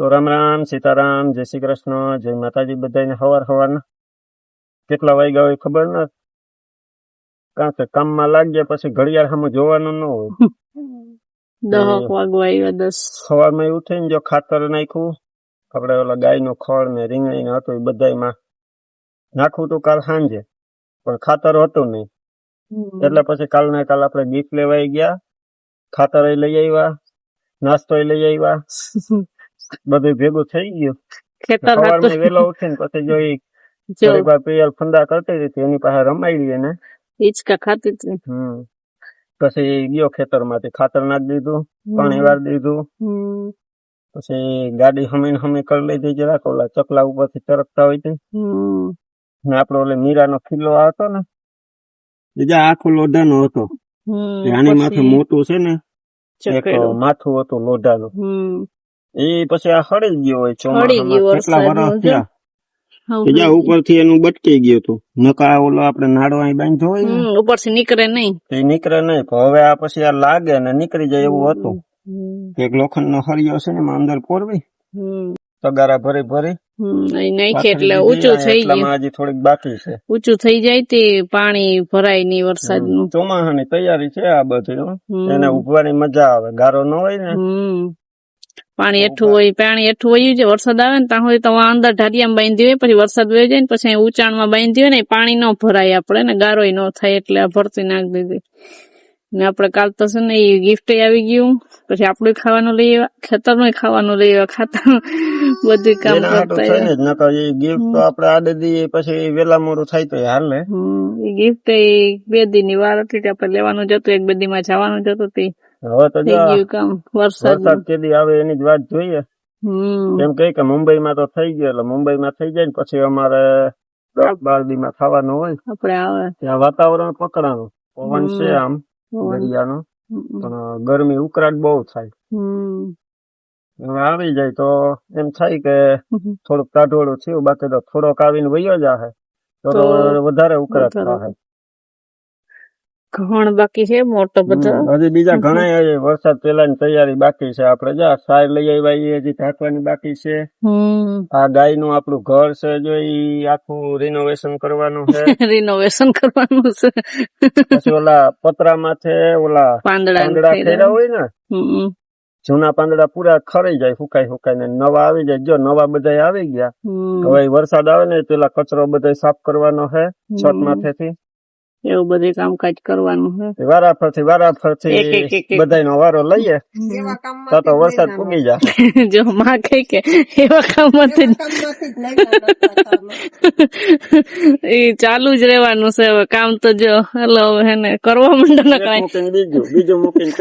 તો રામ રામ સીતારામ, જય શ્રી કૃષ્ણ, જય માતાજી બધાને. હવારના કેટલા વાગ્યા હોય ખબર ન, કારણ કે કામમાં લાગ્યા પછી ઘડિયાળ સામે જોવાનું ન હોય. 10 વાગવા આવ્યા 10. સવારમાં એવું થઈને જો ખાતર નાખ્યું, આપણે ઓલા ગાયનું ખળ ને રીંગણી ને હતું એ બધામાં નાખવું તું કાલ સાંજે, પણ ખાતર હતું નહીં. એટલે પછી કાલ આપણે ગીફ્ટ લેવાઈ ગયા, ખાતર લઈ આવ્યા, નાસ્તો લઈ આવ્યા, બધું ભેગું થઈ ગયું. સવારમાં વેલા ઉઠીને પછી જોઈ પ્રિયલ ફંદા કરતી હતી, એની પાસે રમાડી ને હિંચકા ખાતી હતી. પછી ગયો ખેતરમાંથી ખાતર નાખી દીધું, પાણી વાર દીધું, પછી ગાડી હમી કરી લીધી જરાક, ઓલા ચકલા ઉપરથી ચરકતા હોય છે ને. આપડે ઓલે મીરાનો ખીલ્લો હતો ને, બીજા આખો લોઢાનો હતો, આની માથે મોટું છે ને એક માથું હતું લોઢાનું, એ પછી આ હળી ગયો હોય ચોમાસામાં, કેટલા વર્ષ થયા બીજા ઉપરથી એનું બટકી ગયું હતું. નકા ઓલો આપડે નાડો અહીં બાંધ્યો હોય ને ઉપરથી નીકળે નહીં, એ નીકળે નહીં. હવે આ પછી આ લાગે ને નીકળી જાય એવું હતું. એક લોખંડ નો હળિયો છે ને એમાં અંદર પોરવી તગારા ભરી નાખી એટલે ઊંચું થઈ ગયું. હજી થોડીક બાકી છે, ઊંચું થઈ જાય તે પાણી ભરાય નહીં વરસાદનું. ચોમાસાની તૈયારી છે આ બધી, એને ઉભવાની મજા આવે. ગારો ન હોય ને, પાણી હેઠું વયું છે. વરસાદ આવે ને ત્યાં હોય તો અંદર ઢાડિયામાં બાંધી હોય, પછી વરસાદ વયો જાય ને પછી ઊંચાણમાં બાંધી હોય ને પાણી ન ભરાય આપડે ને, ગારોય ન થાય એટલે ભરતી નાખી દીધી. ને આપડે કાલ તો છે ને એ ગિફ્ટ આવી ગયું, પછી આપડું ખાવાનું લઈ આવ્યા, ખેતરનું ખાવાનું લઈ આવ્યા, ખાતા બધું કામ કરતા. ગિફ્ટ તો આપડે આડે દઈએ પછી વેલા મોડું થાય તો હાલે. એ ગિફ્ટ 2 દી ની વાર હતી, આપડે લેવાનું જતું, 1-2 દી માં જવાનું જતું. હવે તો કામ વરસાદ કેદી આવે એની જ વાત જોઈએ. એમ કે મુંબઈમાં તો થઈ ગયો, એટલે મુંબઈમાં થઈ જાય ને પછી અમારે 10-12 દી માં થવાનું હોય. આપડે આવે ત્યાં વાતાવરણ પકડાનું, પવન છે આમ દરિયાનો, પણ ગરમી ઉકળાટ બહુ થાય. હવે આવી જાય તો એમ થાય કે થોડુંક ટાઢોળું થયું, બાકી તો થોડોક આવીને વયો જાહે તો વધારે ઉકળાટ થાય. ઘણ બાકી છે મોટો બધો, હજી બીજા ઘણા વરસાદ પેલાની તૈયારી બાકી છે. આપડે જા સાર લઈ આવ્યા, હજી ઢાંકવાની બાકી છે. આ ગાય નું આપણું ઘર છે, જો ઈ આખું રિનોવેશન કરવાનું છે. પછી ઓલા પતરા માથે ઓલા પાંદડા ખેડા હોય ને, જૂના પાંદડા પૂરા ખરી જાય, સુકાઈ ને નવા આવી જાય. જો નવા બધા આવી ગયા, હવે વરસાદ આવે ને પેલા કચરો બધા સાફ કરવાનો છે છત માથેથી. એવું બધું કામકાજ કરવાનું છે. વારાફરથી બધાનો વારો લઈએ તો વરસાદ પૂગી જાય. જો માં કઈ કે એવા કામમાંથી એ ચાલુ જ રહેવાનું છે હવે કામ તો. જો હેલો હેને કરવા માંડો ને કઈ બીજું મૂકીને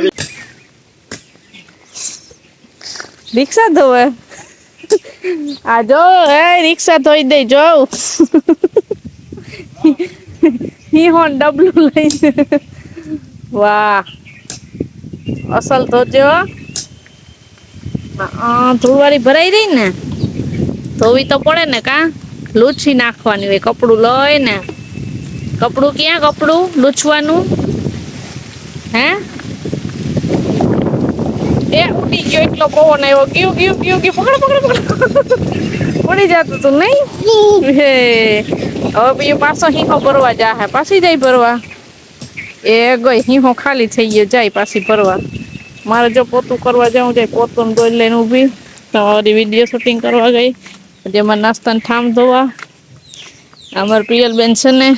રિક્ષા ધોવે. આ જો રિક્ષા ધોઈ દે. જો ડબલું લઈને, વાહ અસલ તો જો ધૂળવાળી ભરાઈ રહી ને, ધોવી તો પડે ને. કા લૂછી નાખવાની હોય, કપડું લઈ ને. કપડું ક્યાં, કપડું લૂછવાનું હે? એ ઉડી ગયો, એટલો પવન આવ્યો. ગયું પકડ ઉડી જતું તું નહીં. હે હવે બીજું પાછો હીહો ભરવા જા, પાછી જાય ભરવા. એ ગઈ હીહો ખાલી થઈ ગયો, જાય પાછી ભરવા. મારે જો પોતું કરવા જાઉં, જાય પોતું દોઈ લઈને ઊભી, તમારી વિડીયો શૂટિંગ કરવા ગઈ. જેમાં નાસ્તાને ઠામ ધોવા. અમારે પ્રિયલબેન છે ને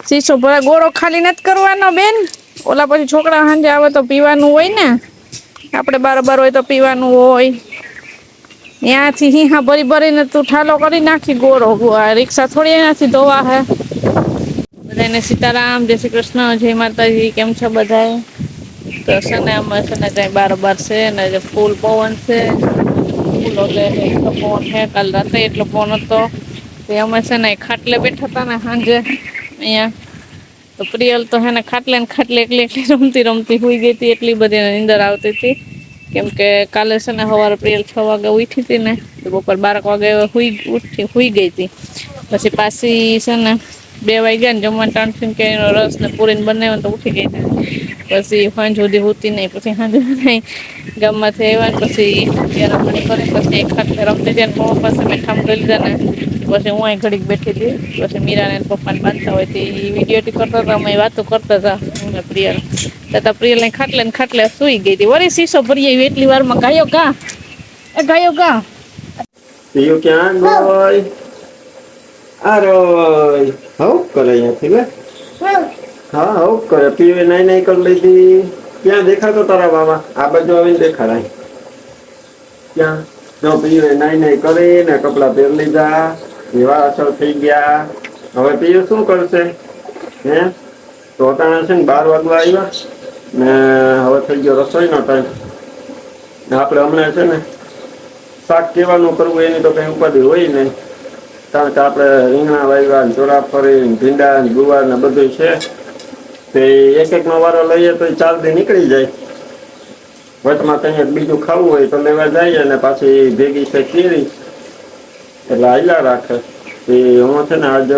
શીશો ભરા, ગોળો ખાલી નથી કરવાનો બેન. ઓલા પછી છોકરા સાંજે આવે તો પીવાનું હોય ને, આપણે બાર હોય તો પીવાનું હોય. ત્યાંથી હીહા ભરીને તું ઠાલો કરી નાખી ગોળો. રિક્ષા થોડી એનાથી ધોવા હે. બધાને સીતારામ, જય શ્રી કૃષ્ણ, જય માતાજી. કેમ છો બધાય? તો છે ને અમે છે ને ત્યાં બાર છે ને ફૂલ પવન છે, ફૂલો એટલો પવન છે. કાલ રાતે એટલો પવન હતો. અમે છે ને ખાટલે બેઠા હતા ને સાંજે અહીંયા, તો પ્રિયલ તો હે ને ખાટલે એકલી રમતી હુઈ ગઈ હતી. એટલી બધી નીંદર આવતી હતી, કેમ કે કાલે છે ને સવારે પ્રિયલ 6 વાગે ઉઠી હતી ને, તો બપોર 12 વાગે હુઈ ગઈ હતી. પછી પાછી છે ને 2 વાગ્યા ને જમવાનું ટાણું થઈને કે એનો રસ ને પૂરીને બનાવ્યો ને તો ઉઠી ગઈ હતી. પછી સાંજ સુધી હોતી નહીં. પછી સાંજે નહીં ગામમાંથી આવ્યા ને પછી રમણી કરી પછી એક હાથે રમતી હતી ને મમ્મા પાસે મેં ઠામ લઈ લીધા ને પછી હું અહીં ઘડીક બેઠી હતી. પછી મીરાને પપ્પાને બાંધતા હોય તે વિડીયો કરતા હતા, અમે વાતો કરતા હતા હું ને પ્રિયલ. તથા પ્રિયલ ને ખાટલે સુઈ ગઈ હતી. વળી શીશો ભરી આવી એટલી વારમાં ગાયો ગા પીયું ક્યાં ગોય આરોય હવ કરે અહીંયાથી લે હા હવ કરે પીવે નહીં કરી લીધી. ક્યાં દેખાતો તારા બાબા? આ બાજુ આવીને દેખાડાય. ક્યાં જો પીવે નહીં કરી ને કપડા પહેરી લીધા, એવા અસર થઈ ગયા. હવે પીયું શું કરશે? હે તો અટાણા છે ને 12 વાગવા આવ્યા ને હવે થઈ ગયો રસોઈનો ટાઈમ. આપણે હમણાં છે ને શાક કેવાનું કરવું એની તો કઈ ઉપાધિ હોય નહીં, કારણ કે આપણે રીંગણા વાવ્યા ને ચોરાફળી ભીંડા ને ગુવાર ને બધું છે તે એક નો વારો લઈએ તો 4 દી નીકળી જાય. વચમાં કંઈક બીજું ખાવું હોય તો લેવા જઈએ અને પાછી ભેગી છે કેરી એટલે આયલા રાખે. એ હું છે ને આજ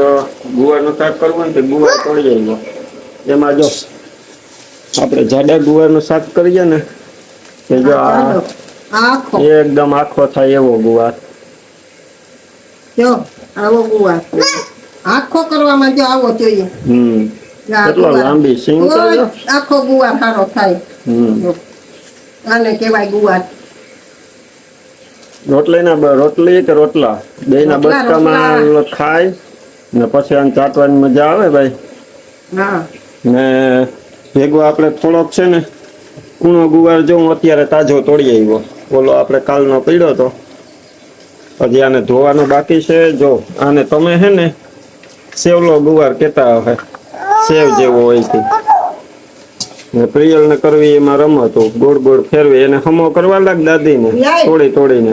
ગુવારનું શાક કરવું ને તે ગુવાર તોડી આવ્યો. એમાં જો આપણે જાડા ગુવારનું શાક કરીએ ને કે જો એકદમ આખો થાય એવો ગુવાર. જો આવો ગુવાર આખો કરવામાં જો આવો જોઈએ. કેટલો લાંબી સિંગ છે. આખો ગુવાર સારો થાય. આને કહેવાય ગુવાર. રોટલી કે રોટલા બે ના બચકામાં ખાય ને પછી આને ચાટવાની મજા આવે ભાઈ. હા ને ભેગો આપણે થોડોક છે ને કૂણો ગુવાર જો હું અત્યારે તાજો તોડી આવ્યો. ઓલો આપણે કાલનો પડ્યો તો હજી આને ધોવાનો બાકી છે. જો આને તમે હે ને સેવલો ગુવાર કેતા હે, સેવ જેવો હોય છે. ને પ્રિયલ ને કરવી એમાં રમતો ગોળ ગોળ ફેરવી એને હમો કરવા લાગ દાદી ને તોડીને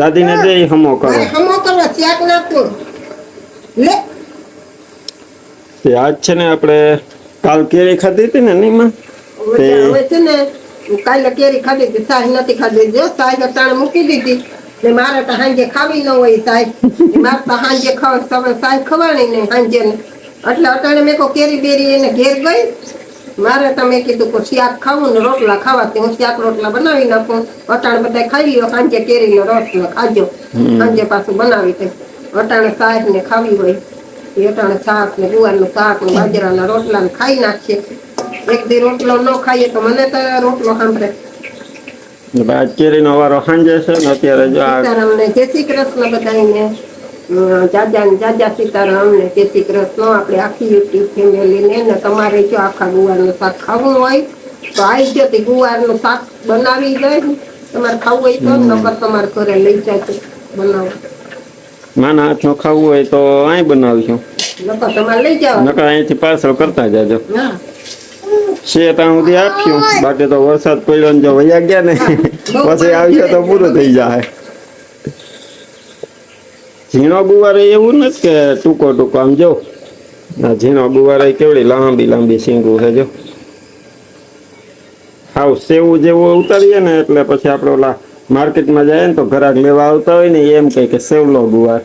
દાદી ને દે હમો કરો. આજ છે ને આપણે કાલ કેરી ખાધી હતી ને નીમાં કાલે કેરી ખાધી હતી. સાહેબ નથી ખાધી. જો સાહેબ અટાણે મૂકી દીધી ને મારે તો સાંજે ખાવી ન હોય સાહેબ. મારે તો સાંજે સાહેબ ખવાણી ને સાંજે ને એટલે અટાણે મેં કેરી બેરી એને ઘેર ગઈ. મારે તમે કીધું કે શાક ખાવું ને રોટલા ખાવા હું શાક રોટલા બનાવી નાખું. અટાણે બધા ખાઈ લ્યો. સાંજે કેરીનો રસ ને ખાજો. સાંજે પાછું બનાવી દે. અટાણે સાહેબ ને ખાવી હોય એ અટાણે શાક ને ગુવારનું શાક ને બાજરાના રોટલા ને ખાઈ નાખીએ. એક દી રોટલો ન ખાઈએ તો મને તો રોટલો સાંભળે. કેરી નો વારો સાંજે છે ને અત્યારે જો સીતારામને જય શ્રી કૃષ્ણ બધાને. જાજા સીતારામ ને જય શ્રી કૃષ્ણ. આપણે આખી યુટ્યુબ ફેમિલી ને તમારે જો આખા ગુવારનું શાક ખાવું હોય તો આવી જતી ગુવારનું શાક બનાવી જાય. તમારે ખાવું હોય તો નકર તમારે ઘરે લઈ જાય બનાવો. માના હાથનું ખાવું હોય તો અહીં બનાવીશું. નકર તમારે લઈ જાવ. નકર અહીંથી પાર્સલ કરતા જાજો. છે ત્યાં સુધી આપ્યું. બાકી તો વરસાદ પડ્યો ને જો વયા ગયા ને પછી આવ્યો તો પૂરું થઈ જાય. ઝીણો ગુવાર એવું નથી કે ટૂંકો આમ જો ઝીણો ગુવાર કેવડી લાંબી લાંબી સિંગું છે. જો હાવ સેવું જેવું ઉતારીએ ને એટલે પછી આપણે ઓલા માર્કેટમાં જાય ને તો ઘરાક લેવા આવતા હોય ને એમ કહે કે સેવલો ગુવાર.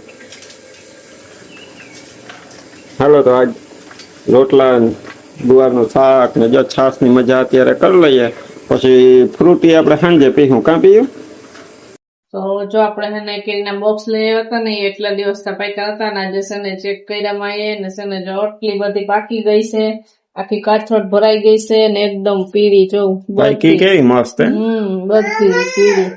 હાલો તો આજ રોટલા ગુવારનું શાક ને જો છાશ ની મજા અત્યારે કરી લઈએ. પછી ફ્રૂટી આપણે સાંજે પીવું. કાં પીવું? તો જો આપણે છે ને કેરીના બોક્સ લઈ આવ્યા હતા ને એટલા દિવસ પાક્યા હતા ને આજે છે ને ચેક કર્યામાં એ ને છે ને જો આટલી બધી પાકી ગઈ છે. આખી કાચોટ ભરાઈ ગઈ છે ને એકદમ પીળી. જો કેવી મસ્ત બધી પીળી.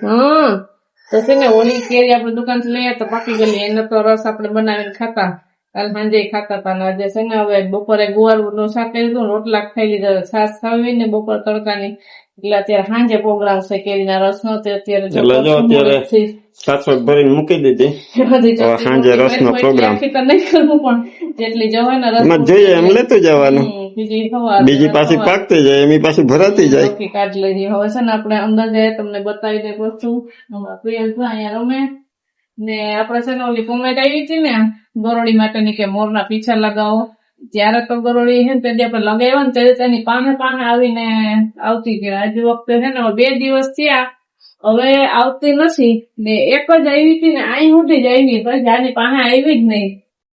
તો છે ને ઓલી કેરી આપણે દુકાન થી લઈએ તો પાકી ગયેલી એનો તો રસ આપણે બનાવીને ખાતા. કાલ સાંજે ખાતા હતા ને આજે છે ને હવે બપોરે ગુવારનું શાક કરી લીધું, રોટલા ખાઈ લીધા. છાશ ખાવી ને બપોર તડકાની એટલે અત્યારે સાંજે પ્રોગ્રામ છે કેરીના રસ નો. અત્યારે કાચોટ ભરીને મૂકી દીધી. સાંજે રસ નો પ્રોગ્રામ નહીં કરવું પણ જેટલી જવાય ને રસ જોઈએ એમ લેતું જવાનું. બીજી પાછી પાકતી જાય એની પાછી ભરાતી જાય. કાઢ લઈ હવે છે ને આપણે અંદર જાય તમને બતાવી દે વસ્તુ. પ્રિયલ અહીંયા રમે ને આપણે છે ને ઓલી કોમેન્ટ આવી હતી ને ગરોળી માટેની કે મોરના પીછા લગાવો. ત્યારે તો ગરોળી છે ને તેથી આપણે લગાવ્યા ને ત્યારે તેની પાને આવીને આવતી કે આજે વખતે છે ને 2 દિવસ થયા હવે આવતી નથી ને એક જ આવી હતી ને અહીં સુધી જ આવી પછી આની પાને આવી જ નહીં.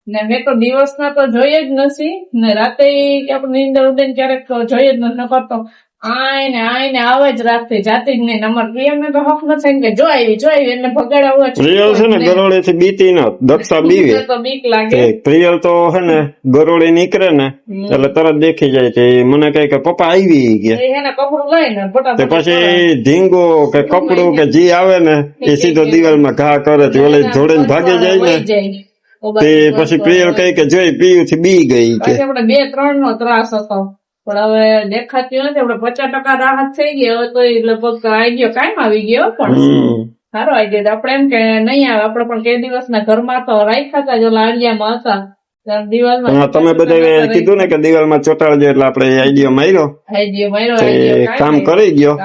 ને મેં તો દિવસના તો જોઈએ જ નથી ને રાતે આપણે નીંદર ઉડે ને ક્યારેક તો જોઈએ જ નથી કરતો આય ને આવે જ રાતે જાતી જ નહીં અમાર પ્રિયમ ને તો હક નથી કે જો આવી એને ભગાડા પ્રિયલ છે ને ગરોળી થી બીતી ન દક્ષા બીવે તો બીક લાગે પ્રિયલ તો હે ને ગરોળી નીકળે ને એટલે તરત દેખી જાય કે મને કઈ કે પપ્પા આવી ગયા એને કપડું લઈને તે પછી ધીંગો કે કપડું કે જી આવે ને એ સીધો દિવાલમાં ઘા કરે તે ઓલે જોડે ભાગી જાય ને તે પછી પ્રિયલ કઈ કે જોઈ પીયું થી બી ગઈ કે આપણે 2-3 નો ત્રાસ હતો પણ હવે દેખાતી નથી આપણે 50% રાહત થઈ ગઈ હવે તો લગભગ આવી ગયો કાયમ આવી ગયો પણ સારો આવી ગયો આપણે એમ કે નહીં આવે આપણે પણ કે દિવસના ઘરમાં તો રાખ્યા હતા જો લાડિયામાં હતા દિવાલમાં તમે બધા કીધું ને કે દિવાલમાં ચોટાડજો એટલે આપણે આઈડિયો માર્યો કામ કરી ગયો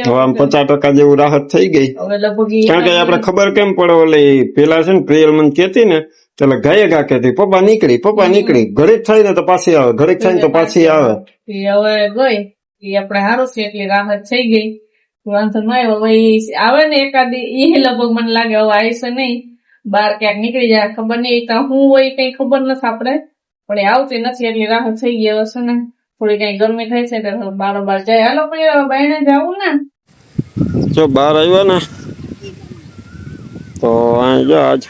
હવે આમ 50% જેવું રાહત થઈ ગઈ કારણ કે આપણે ખબર કેમ પડે ઓલી પેલા છે ને પ્રિયલ મને કેતી ને એટલે ગાયે ગા કેતી પપ્પા નીકળી ઘડીક થાય ને તો પાછી આવે ઘડીક થાય ને તો પાછી આવે હવે ગઈ આપણે સારું છે એટલી રાહત થઈ ગઈ વાંધો ન આવ્યો હવે આવે ને એકાદી ઈ લગભગ મને લાગે હવે આવશે નહીં બહાર ક્યાંક નીકળી જાય ખબર નહીં હું હોય કઈ ખબર નથી આપડે પણ એ આવતી નથી એટલી રાહત થઈ ગઈ હવે છે ને થોડી કઈ ગરમી થાય છે તો બારોબાર જાય હાલો બાયણે જવું ને જો બહાર આવ્યા ને તો અહીં જો આજ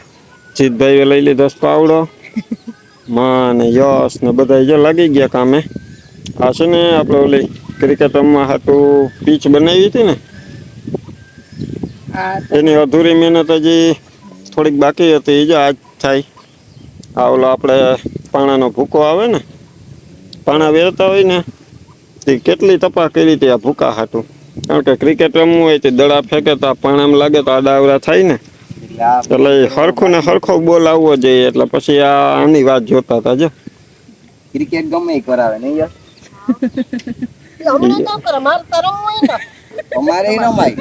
જીતભાઈ લઈ લીધો પાવડો માં ને યશ ને બધા જો લાગી ગયા કામે આ છે ને આપડે ઓલી ક્રિકેટ રમવા હાટું પીચ બનાવી હતી ને એની અધૂરી મહેનત હજી થોડીક બાકી હતી એ જ આજ થાય આ ઓલો આપણે પાણાનો ભૂકો આવે ને પાણા વેરતા હોય ને તે કેટલી તપા કરી હતી આ ભૂકા હાટું કારણ કે ક્રિકેટ રમવું હોય તે દડા ફેંકે તો પાણામાં લાગે તો આડાવડા થાય ને એટલે હરખું ને હરખો બોલ આવવો જોઈએ એટલે પછી આની વાત જોતા હતા જો ક્રિકેટ ગમે કરાવે નહીં યાર અમારે રમાય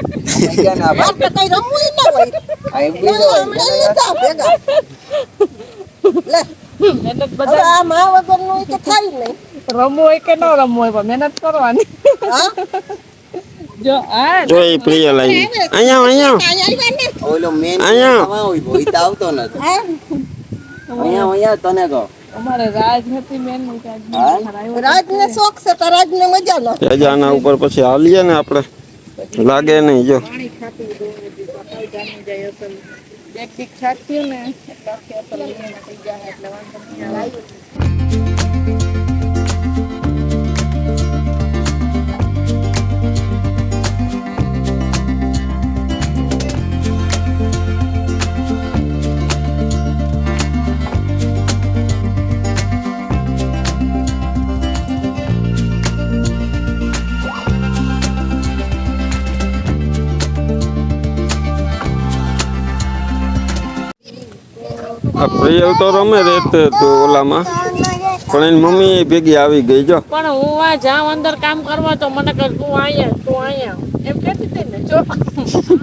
રમવું હોય કે ન રમવું હોય પણ મહેનત કરવાની જો જોઈ પ્રિય લઈ અહીંયા ઓલો મેન અહીંયા હોય ભોઈ આવતો નથી અહીંયા તને કહો અમારે રાજ હતી મેન રાજ ને શોખ છે તો રાજ ને મજા લો આના ઉપર પછી હાલીએ ને આપણે લાગે નહીં જો પાણી ખાતી જામી જાય અસલ એક ટીક છાટતી ને એટલે આખી અસલ થઈ જાય એટલે વાંધો નહીં આવે પ્રિયલ તો રમે રેતે તો ઓલામાં પણ એની મમ્મી ભેગી આવી ગઈ જો પણ હું આ જાઉં અંદર કામ કરવા તો મને કે તું અહીંયા એમ કહેતી હતી ને જો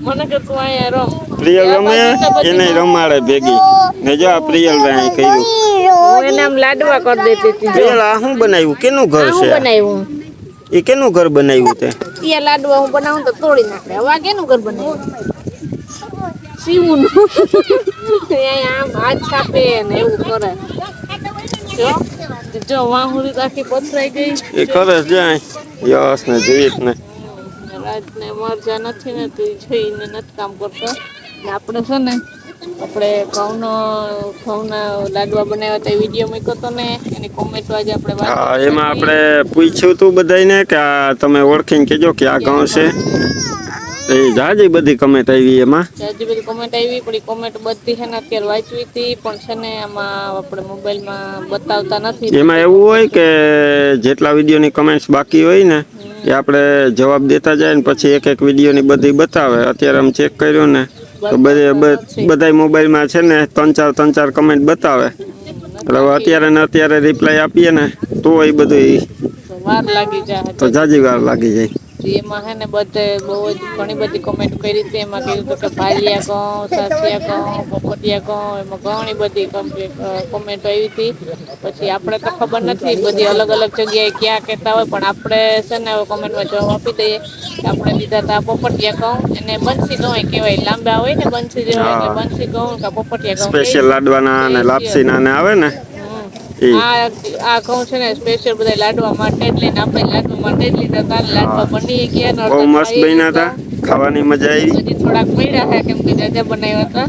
મને કે તું અહીંયા રમ પ્રિયલ રમે એને રમાડે ભેગી ને જો આ પ્રિયલ અહીં કર્યું હું એને આમ લાડવા કરી દેતી હતી પ્રિયલ આ શું બનાવ્યું કેનું ઘર છે બનાવ્યું એ કેનું ઘર બનાવ્યું તે એ લાડવા હું બનાવું તો તોડી નાખે હવે આ કેનું ઘર બનાવ્યું શિવનું આમ હાથ છાપે ને એવું કરે જો વાહુરી આખી પથરાઈ ગઈ એ કરે જાય યશ ને જીત ને રાજને મરજા નથી ને તો જોઈને નથી કામ કરતો ને આપણે છે ને આપણે ઘઉંના લાડવા બનાવ્યા હતા વિડીયો મૂક્યો હતો ને એની કોમેન્ટ આજે આપણે હા એમાં આપણે પૂછ્યું તું બધાને કે આ તમે ઓળખીને કહેજો કે આ ઘઉં છે એ જાજી બધી કમેન્ટ આવી એમાં જાજી બધી કોમેન્ટ આવી પણ કોમેન્ટ બધી છે ને અત્યારે વાંચવી હતી પણ છે ને આમાં આપણે મોબાઈલમાં બતાવતા નથી એમાં એવું હોય કે જેટલા વિડીયોની કમેન્ટ્સ બાકી હોય ને એ આપણે જવાબ દેતા જાય ને પછી એક એક વિડીયોની બધી બતાવે અત્યારે આમ ચેક કર્યો ને તો બધા મોબાઈલમાં છે ને 3-4 કમેન્ટ બતાવે એટલે અત્યારે ને અત્યારે રિપ્લાય આપીએ ને તો એ બધું વાર લાગી જાય તો જાજી વાર લાગી જાય એમાં હે ને બધે બહુ જ ઘણી બધી કોમેન્ટ કરી હતી એમાં કીધું હતું કે ભાલિયા ઘઉં સાસિયા ઘઉં પોપટિયા ઘઉં એમાં ઘણી બધી કોમેન્ટ આવી હતી પછી આપણે તો ખબર નથી બધી અલગ અલગ જગ્યાએ ક્યાં કહેતા હોય પણ આપણે છે ને કોમેન્ટમાં જવાબ આપી દઈએ આપણે લીધા હતા પોપટિયા ઘઉં, એને બંસી ઘઉં કહેવાય, લાંબા હોય ને બંસી જેવા, એટલે હા. બંસી ઘઉં કા પોપટિયા ઘઉં સ્પેશિયલ લાડવાના અને લાપસીના ને આવે ને એ. આ ઘઉં છે ને સ્પેશિયલ બધા લાડવા માટે જ લઈને આપણે લાડવા માટે જ લીધા હતા. લાડવા બની ગયા ને બહુ અડધા મસ્ત ખાઈ બન્યા લીધા. હતા, ખાવાની મજા આવી. હજી થોડાક મળ્યા છે કેમ કે જાજા બનાવ્યા હતા,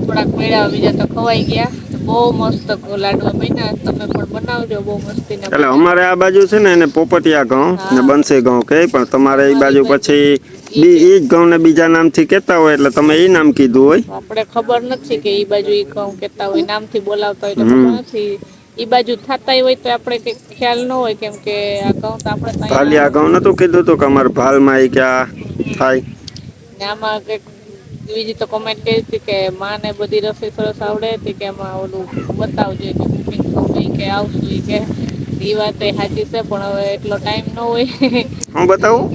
થોડાક મળ્યા, બીજા તો ખવાઈ ગયા. બહુ મસ્ત લાડવા બન્યા, તમે પણ બનાવજો, બહુ મસ્તીના એટલે બન્યા. અમારે આ બાજુ છે ને એને પોપટિયા ઘઉં ને હા બંસી ઘઉં કહે, પણ તમારે એ અમારી બાજુ પછી ઈ ઈ કે. જ ઘઉં ને બીજા નામથી કહેતા હોય એટલે તમે એ નામ કીધું હોય. આપણે ખબર નથી કે ઈ બાજુ ઈ ઘઉં કેતા હોય, નામથી બોલાવતા હોય તો ખબર હમ નથી. ઈ બાજુ થતા હોય તો આપણે કઈ ખ્યાલ ન હોય, કેમ કે આ ઘઉં તો આપણે તો ભાલિયા ઘઉં અહીંયા નતું કીધું તું કે અમારે ભાલમાં એ ક્યાં થાય. ને આમાં કંઈક બીજી તો કોમેન્ટ કરી હતી કે માને બધી રસોઈ સરસ આવડે હતી, કે એમાં ઓલું બતાવજો કે કુકિંગ શો કે આવશું ઈ કે. ઈ વાત એ સાચી છે, પણ હવે એટલો ટાઈમ ન હોય. હું બતાવું?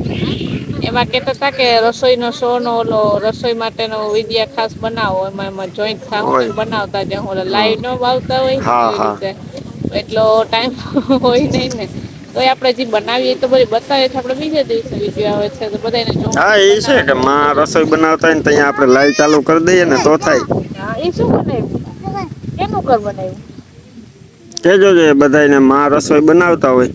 એમાં કહેતા હતા કે રસોઈનો શો નો ઓલો રસોઈ માટેનો વિડીયો ખાસ બનાવો, એમાં જોઈન્ટ થાવ ને હોય બનાવતા જાવ, ઓલા લાઈવ ન આવતા હોય હા એવી હા. રીતે. એટલો ટાઈમ હોય નહીં ને, તો આપણે જે બનાવીએ તો બધી બતાવીએ તો આપણે બીજા દિવસે વિડીયો આવે છે તો બધાને હા એ છે કે માં રસોઈ બનાવતા હોય ને ત્યાં આપણે લાઈવ ચાલુ કરી દઈએ ને તો થાય. હા એ શું બનાવ્યું? કેનું ઘર બનાવ્યું? કેજો છે બધાને માં રસોઈ બનાવતા હોય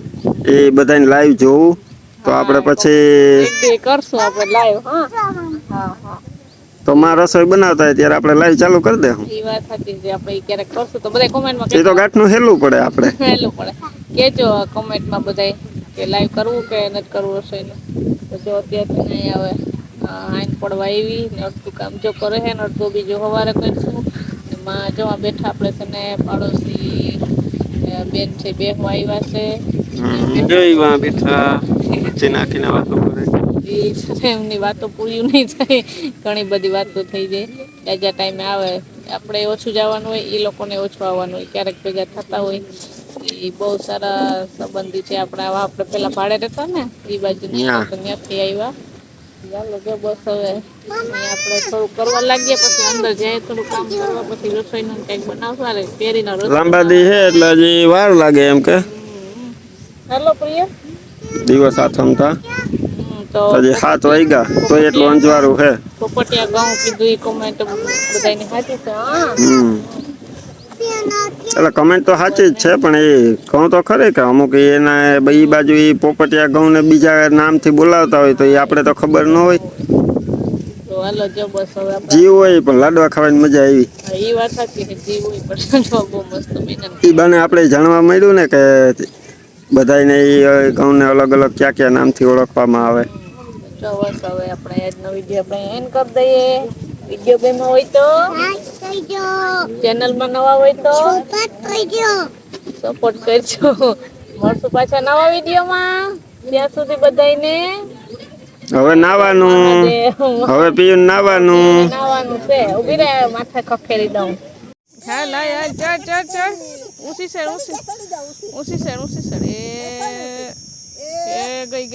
એ બધાને લાઈવ જોવું. તો આપણે પછી એક દી કરશું આપણે લાઈવ. હા હા. તો માં રસોઈ બનાવતા હોય ત્યારે આપણે લાઈવ ચાલુ કરી દેવું. એ વાત સાચી છે, આપણે ક્યારેક કરશું તો બધા કોમેન્ટમાં એ તો કહેજો. ગાંઠનું હેલું પડે આપણે. હેલું પડે. કેજો કોમેન્ટમાં બધાય કે લાઈવ કરવું કે નથી કરવું રસોઈનું. તો જો અત્યારે નહીં આવે આઈન પડવા આવી ને અડધું કામ જો કરે છે ને અડધું બીજું સવારે કરીશું. એમાં જોવા બેઠા આપણે છે ને પાડોશી બેન છે, બે આવ્યા છે. જોઈવા બેઠા વચ્ચે નાખીને વાતો કરે. એમની વાતો પૂરી નહીં થાય, ઘણી બધી વાતો થઈ જાય. જાજા ટાઈમે આવે, આપણે ઓછું જવાનું હોય, એ લોકોને ઓછું આવવાનું હોય, ક્યારેક ભેગા થતા હોય. એ બહુ સારા સંબંધી છે આપણા. આપણે પેલા ભાડે રહેતા ને એ બાજુ ત્યાંથી આવ્યા. ચાલો જો બસ હવે આપણે થોડું કરવા લાગીએ, પછી અંદર જાય થોડું કામ કરવા, પછી રસોઈનું કંઈક બનાવવા પેરીનો રસ લાંબા દી છે બનાવવાનો. એટલે હજી વાર લાગે એમ કે હેલો પ્રિય. દિવસ આથમતા તો હજી 7 વાગ્યા તો એટલું અંજવાળું છે. પોપટિયા ઘઉં કીધું એ કોમેન્ટ બધાની સાચી છે. એટલે કમેન્ટ તો સાચી જ છે, પણ એ ઘઉં તો ખરે કે અમુક એના એ બાજુ એ પોપટિયા ઘઉં ને બીજા નામથી બોલાવતા હોય તો એ આપણે તો ખબર ન હોય. તો હાલો જો બસ હવે આપણે જીવ હોય પણ લાડવા ખાવાની મજા આવી. એ વાત સાચી છે, જીવ હોય પણ બહુ મસ્ત મહેનત એ કરી. બાને આપણે જાણવા મળ્યું ને કે બધાને એ ઘઉંને અલગ અલગ ક્યાં નામથી ઓળખવામાં આવે. જો બસ હવે આપણે આજનો વિડીયો આપણે એન્ડ કરી દઈએ. વિડીયો ગમ્યો હોય તો ચેનલમાં નવા હોય તો સપોર્ટ કરજો. મળશું પાછા નવા વિડીયોમાં. ત્યાં સુધી બધાને હવે નાવાનું, હવે પીયું નાવાનું. નાવાનું છે. ઉભી રહે, માથે ખખેરી દઉં. હા લાય ચડ ચડ ચડ. ઊંચી સર ઊંચી સર ગઈ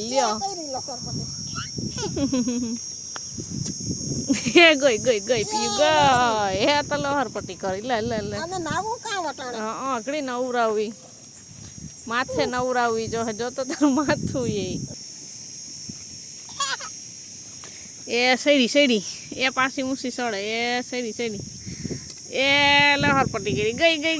લ્યો. ગઈ પીયું ગઈ. હે તો લહર પટ્ટી કરી લે આકડી નવરાવી, માથે નવરાવી. જો તો તારું માથું એ સડી એ પાછી ઊંચી સડે એ સડી એ લહર પટ્ટી કરી ગઈ